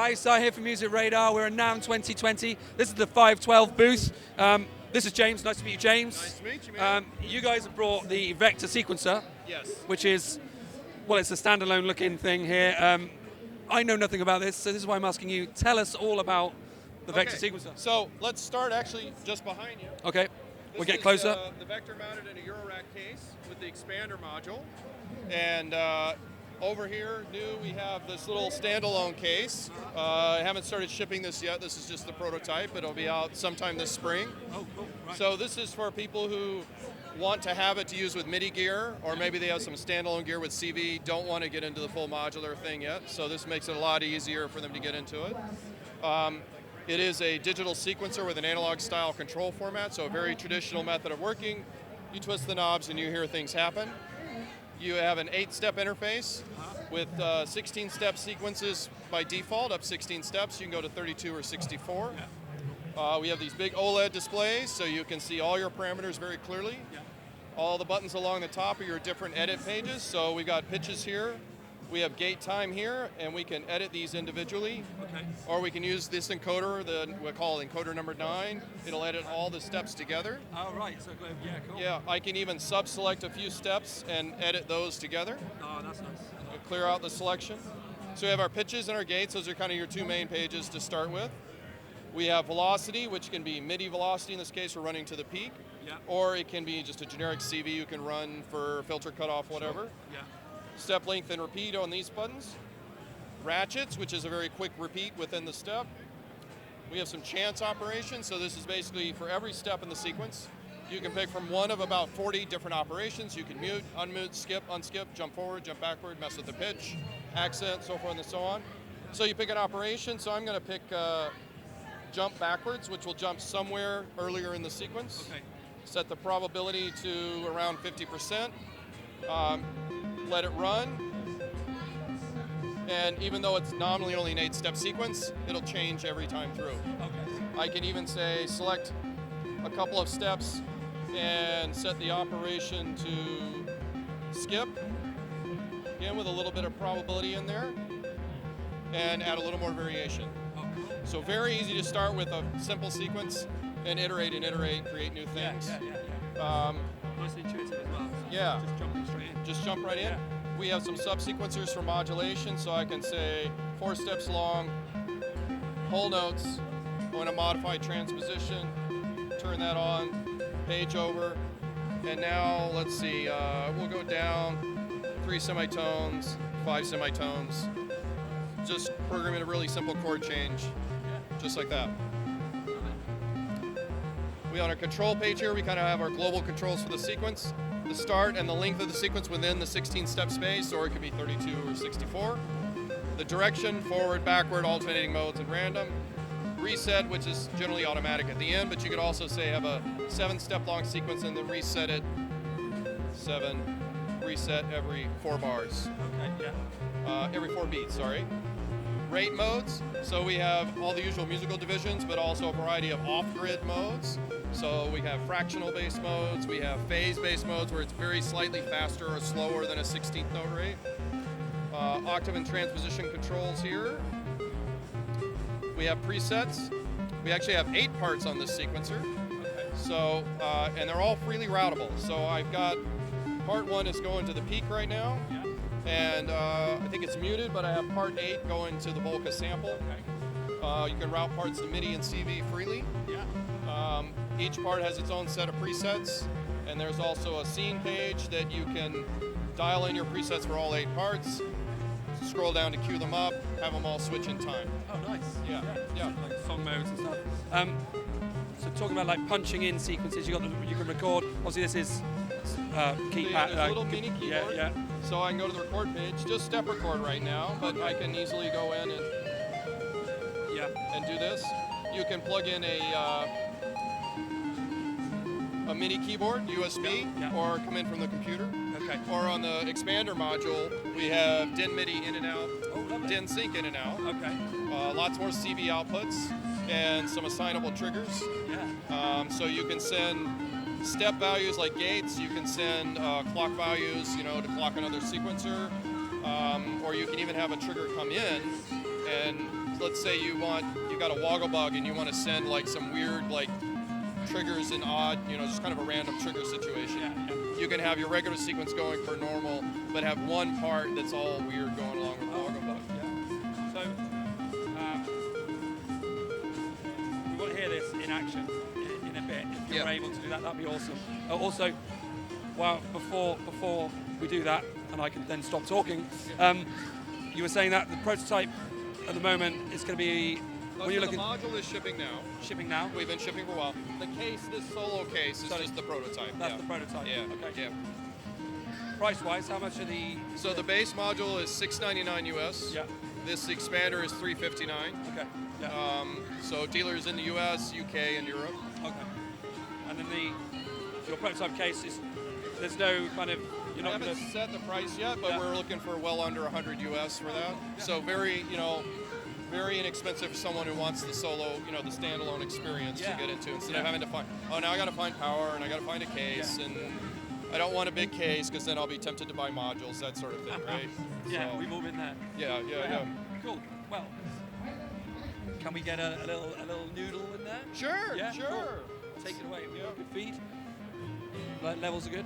Hi, Si here from Music Radar. We're at NAMM 2020. This is the 512 booth. This is James. Nice to meet you, James. Nice to meet you, man. You guys have brought the Vector Sequencer. Yes. Which is, well, it's a standalone looking thing here. I know nothing about this, so this is why I'm asking you. Tell us all about the Vector Sequencer. So let's start actually just behind you. Okay. We'll get This closer. is the Vector mounted in a Eurorack case with the expander module. And over here, new, we have this little standalone case. I haven't started shipping this yet. This is just the prototype. It'll be out sometime this spring. Oh, cool. Right. So this is for people who want to have it to use with MIDI gear, or maybe they have some standalone gear with CV, don't want to get into the full modular thing yet. So this makes it a lot easier for them to get into it. It is a digital sequencer with an analog style control format, so a very traditional method of working. You twist the knobs and you hear things happen. You have an 8-step interface with 16-step sequences by default, up 16 steps. You can go to 32 or 64. We have these big OLED displays, so you can see all your parameters very clearly. All the buttons along the top are your different edit pages. So we got pitches here. We have gate time here, and we can edit these individually. Okay. Or we can use this encoder, we call it encoder number 9. It'll edit all the steps together. Oh, right. So, yeah, cool. Yeah, I can even sub-select a few steps and edit those together. Oh, that's nice. Clear out the selection. So we have our pitches and our gates. Those are kind of your two main pages to start with. We have velocity, which can be MIDI velocity. In this case, we're running to the peak. Yeah. Or it can be just a generic CV you can run for filter cutoff, whatever. Yeah. Step length and repeat on these buttons. Ratchets, which is a very quick repeat within the step. We have some chance operations, so this is basically for every step in the sequence. You can pick from one of about 40 different operations. You can mute, unmute, skip, unskip, jump forward, jump backward, mess with the pitch, accent, so forth and so on. So you pick an operation, so I'm gonna pick jump backwards, which will jump somewhere earlier in the sequence. Okay. Set the probability to around 50%. Let it run, and even though it's nominally only an 8-step sequence, it'll change every time through. Okay. I can even say select a couple of steps and set the operation to skip, again with a little bit of probability in there, and add a little more variation. Oh, cool. So very easy to start with a simple sequence and iterate, create new things. Yeah. Nice intuitive as well. So Yeah. Just jumping straight in. Just jump right in. Yeah. We have some sub-sequencers for modulation, so I can say 4 steps long, whole notes. I want to modify transposition, turn that on, page over, and now let's see, we'll go down 3 semitones, 5 semitones. Just program in a really simple chord change, just like that. We on our control page here, we kind of have our global controls for the sequence, the start and the length of the sequence within the 16-step space, or it could be 32 or 64. The direction, forward, backward, alternating modes, and random. Reset, which is generally automatic at the end, but you could also say have a 7-step long sequence and then reset it. 7, reset every 4 bars. Okay, yeah. Every 4 beats, sorry. Rate modes, so we have all the usual musical divisions, but also a variety of off-grid modes. So we have fractional-based modes, we have phase-based modes where it's very slightly faster or slower than a 16th note rate. Octave and transposition controls here. We have presets. We actually have 8 parts on this sequencer. So, and they're all freely routable. So I've got part 1 is going to the peak right now. And I think it's muted, but I have part 8 going to the Volca sample. You can route parts to MIDI and CV freely. Each part has its own set of presets, and there's also a scene page that you can dial in your presets for all 8 parts, scroll down to queue them up, have them all switch in time. Oh, nice. Yeah. Like song modes and stuff. So talking about like punching in sequences, you can record. Obviously, this is keypad. There's a little mini keyboard. Yeah. So I can go to the record page, just step record right now, but I can easily go in and do this. You can plug in a mini keyboard, USB, or come in from the computer. Okay. Or on the expander module, we have DIN MIDI in and out, DIN sync in and out. Okay. Lots more CV outputs and some assignable triggers. Yeah. So you can send step values like gates, you can send clock values, to clock another sequencer, or you can even have a trigger come in and let's say you got a woggle bug and you want to send like some weird like triggers and odd, just kind of a random trigger situation. Yeah. You can have your regular sequence going for normal, but have one part that's all weird going along with the woggle bug. Yeah. So we want to hear this in action in a bit. If you're able to do that, that'd be awesome. Also, before we do that, and I can then stop talking, you were saying that the prototype at the moment is going to be. When you're the looking, module is shipping now. Shipping now? We've been shipping for a while. The case, this solo case, is just the prototype. That's the prototype. Yeah. Okay. Yeah. Price-wise, how much are the? So the base module is $699 US. Yeah. This expander is $359. Okay. Yeah. So dealers in the US, UK, and Europe. Okay. And then your prototype case is. There's no kind of. You're not I haven't set the price yet, but we're looking for well under 100 US for that. Yeah. So very inexpensive for someone who wants the solo, the standalone experience to get into instead of having to find, now I got to find power and I got to find a case and I don't want a big case because then I'll be tempted to buy modules, that sort of thing, right? Yeah, we've all been there. Yeah. Cool. Well, can we get a little noodle in there? Sure, Yeah, sure. Cool. Take it away. We got good feed. Levels are good.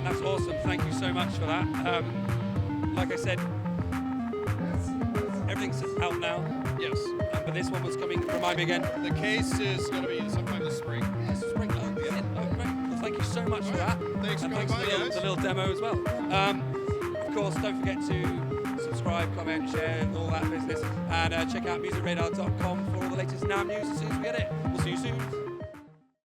That's awesome. Thank you so much for that. Like I said, everything's out now. Yes. But this one was coming. Remind me again. The case is going to be sometime this spring. This is spring. Oh, yeah. Oh, great. Well, thank you so much for that. Thanks for and coming thanks by, for guys. the little demo as well. Of course, don't forget to subscribe, comment, share, all that business. And check out musicradar.com for all the latest NAMM news as soon as we get it. We'll see you soon.